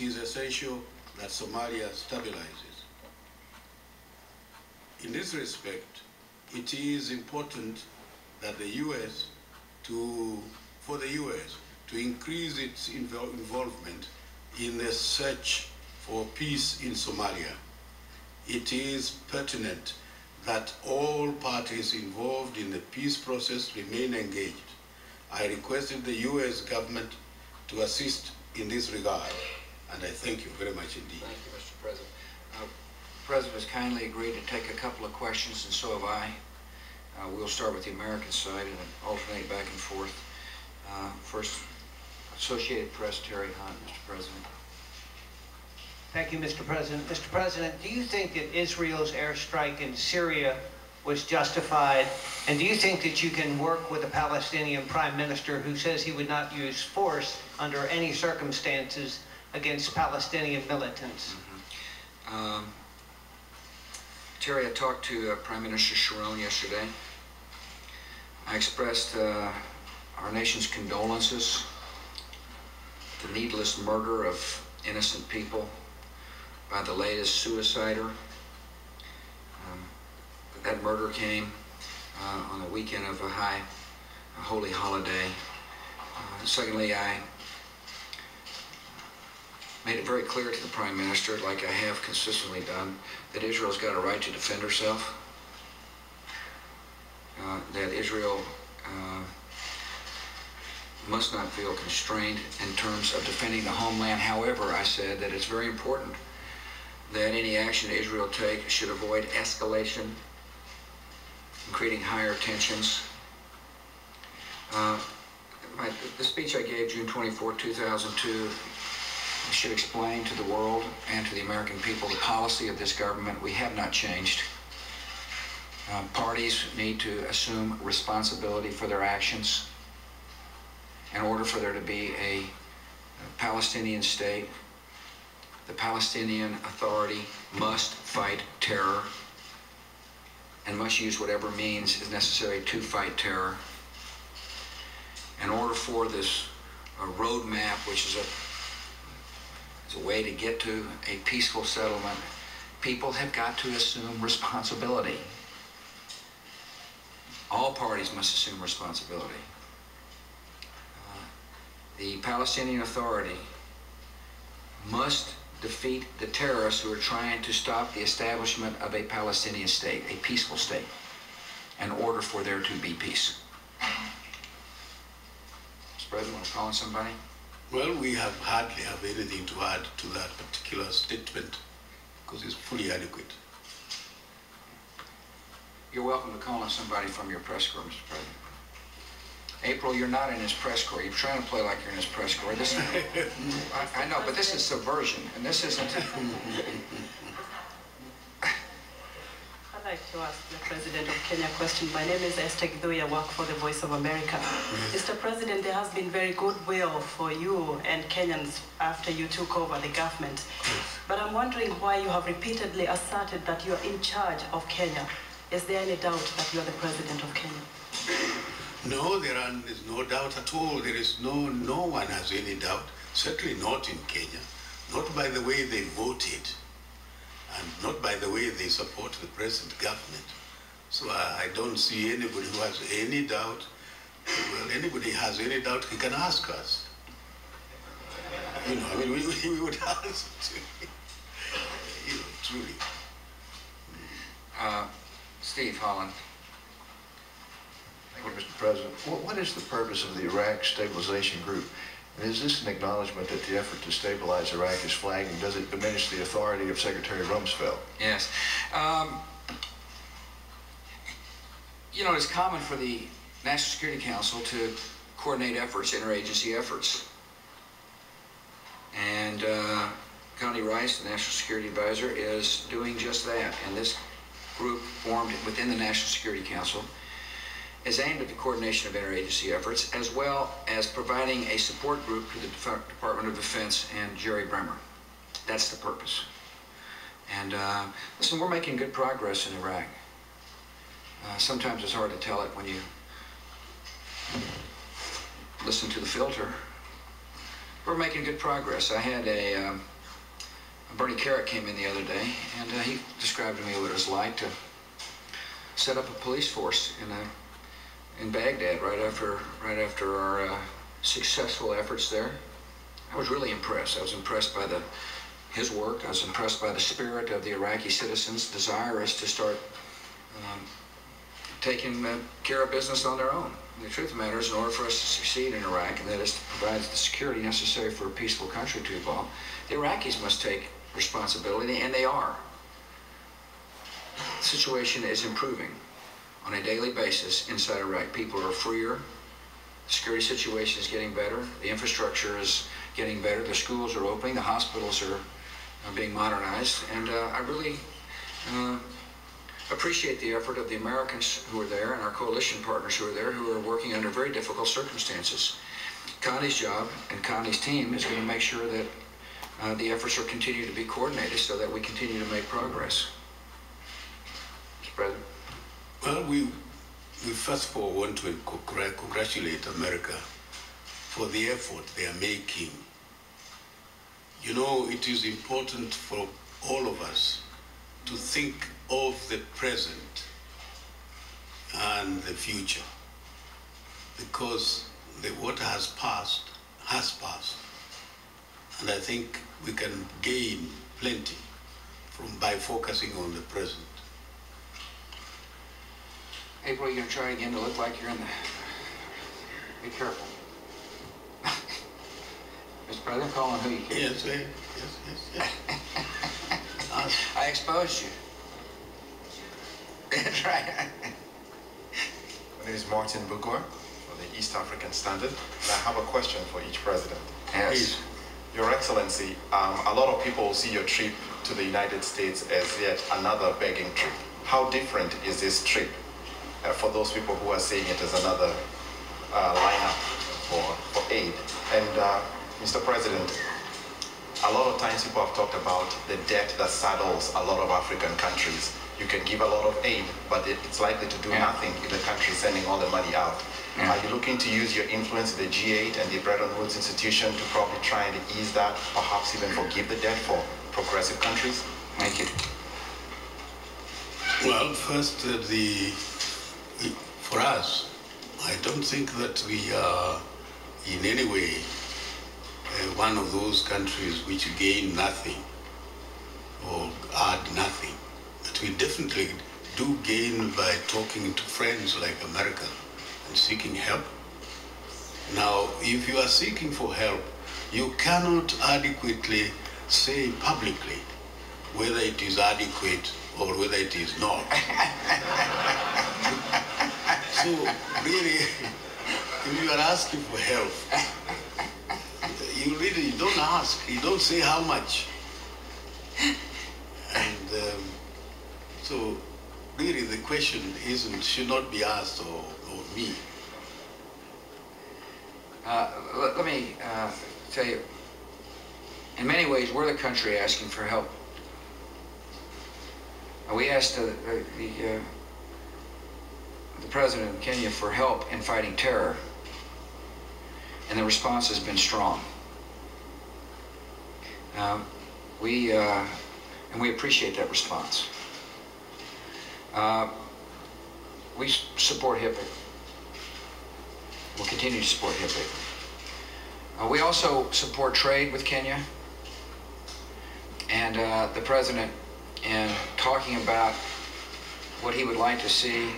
it is essential that Somalia stabilizes. In this respect, it is important that for the U.S. to increase its involvement in the search for peace in Somalia. It is pertinent that all parties involved in the peace process remain engaged. I requested the U.S. government to assist in this regard, and I thank you very much indeed. Thank you, Mr. President. The President has kindly agreed to take a couple of questions, and so have I. We'll start with the American side and then alternate back and forth. First, Associated Press, Terry Hunt, Mr. President. Thank you, Mr. President. Mr. President, do you think that Israel's airstrike in Syria was justified? And do you think that you can work with a Palestinian prime minister who says he would not use force under any circumstances against Palestinian militants? Terry, I talked to Prime Minister Sharon yesterday. I expressed our nation's condolences, the needless murder of innocent people by the latest suicider. That murder came on the weekend of a holy holiday. Secondly, I made it very clear to the Prime Minister, like I have consistently done, that Israel's got a right to defend herself, that Israel must not feel constrained in terms of defending the homeland. However, I said that it's very important that any action Israel takes should avoid escalation and creating higher tensions. The speech I gave June 24, 2002 should explain to the world and to the American people the policy of this government. We have not changed. Parties need to assume responsibility for their actions. In order for there to be a Palestinian state, the Palestinian Authority must fight terror and must use whatever means is necessary to fight terror. In order for this roadmap, which is a way to get to a peaceful settlement, people have got to assume responsibility. All parties must assume responsibility. The Palestinian Authority must defeat the terrorists who are trying to stop the establishment of a Palestinian state, a peaceful state, in order for there to be peace. Mr. President, want to call on somebody? Well, we hardly have anything to add to that particular statement because it's fully adequate. You're welcome to call on somebody from your press corps, Mr. President. April, you're not in his press corps. You're trying to play like you're in his press corps. This, I know, but this is subversion, and this isn't. I'd like to ask the President of Kenya a question. My name is Esther Gidhui. I work for the Voice of America. Mr. President, there has been very goodwill for you and Kenyans after you took over the government. But I'm wondering why you have repeatedly asserted that you are in charge of Kenya. Is there any doubt that you are the President of Kenya? No, there is no doubt at all. There is no one has any doubt. Certainly not in Kenya. Not by the way they voted, and not by the way they support the present government. So I don't see anybody who has any doubt. Well, anybody has any doubt, he can ask us. You know, I mean, we would ask, you know, truly. Steve Holland. Thank you, Mr. President. What is the purpose of the Iraq Stabilization Group? And is this an acknowledgement that the effort to stabilize Iraq is flagging? Does it diminish the authority of Secretary Rumsfeld? Yes. You know, it's common for the National Security Council to coordinate efforts, interagency efforts. And Connie Rice, the National Security Advisor, is doing just that. And this group formed within the National Security Council is aimed at the coordination of interagency efforts, as well as providing a support group to the Department of Defense and Jerry Bremer. That's the purpose. And listen, we're making good progress in Iraq. Sometimes it's hard to tell it when you listen to the filter. we're making good progress. I had Bernie Carrick came in the other day, and he described to me what it was like to set up a police force in Baghdad right after our successful efforts there. I was really impressed. I was impressed by his work. I was impressed by the spirit of the Iraqi citizens, desirous to start taking care of business on their own. And the truth of the matter is, in order for us to succeed in Iraq, and that is to provide the security necessary for a peaceful country to evolve, the Iraqis must take responsibility, and they are. The situation is improving on a daily basis inside Iraq. People are freer. The security situation is getting better. The infrastructure is getting better. The schools are opening. The hospitals are being modernized. And I really appreciate the effort of the Americans who are there and our coalition partners who are there, who are working under very difficult circumstances. Connie's job and Connie's team is going to make sure that the efforts are continue to be coordinated so that we continue to make progress. Mr. President. Well, we first of all want to congratulate America for the effort they are making. You know, it is important for all of us to think of the present and the future, because what has passed. And I think we can gain plenty by focusing on the present. April, you're going to try again to look like you're in the... Be careful. Mr. President, call on who you can. Yes. I exposed you. That's right. My name is Martin Bugor for the East African Standard, and I have a question for each president. Yes. Please. Your Excellency, a lot of people see your trip to the United States as yet another begging trip. How different is this trip for those people who are seeing it as another lineup for aid? And Mr. President, a lot of times people have talked about the debt that saddles a lot of African countries. You can give a lot of aid, but it's likely to do nothing if the country is sending all the money out. Are you looking to use your influence in the G8 and the Bretton Woods institution to probably try and ease that, perhaps even forgive the debt for progressive countries? Thank you. Well, first, for us, I don't think that we are in any way one of those countries which gain nothing or add nothing. But we definitely do gain by talking to friends like America and seeking help. Now, if you are seeking for help, you cannot adequately say publicly whether it is adequate or whether it is not. So, really, if you are asking for help, you really don't ask, you don't say how much. And so, really, the question should not be asked or me. Let me tell you, in many ways, we're the country asking for help. We asked the president of Kenya for help in fighting terror, and the response has been strong. And we appreciate that response. We support HIPAA. We'll continue to support HIPAA. We also support trade with Kenya, and the president, in talking about what he would like to see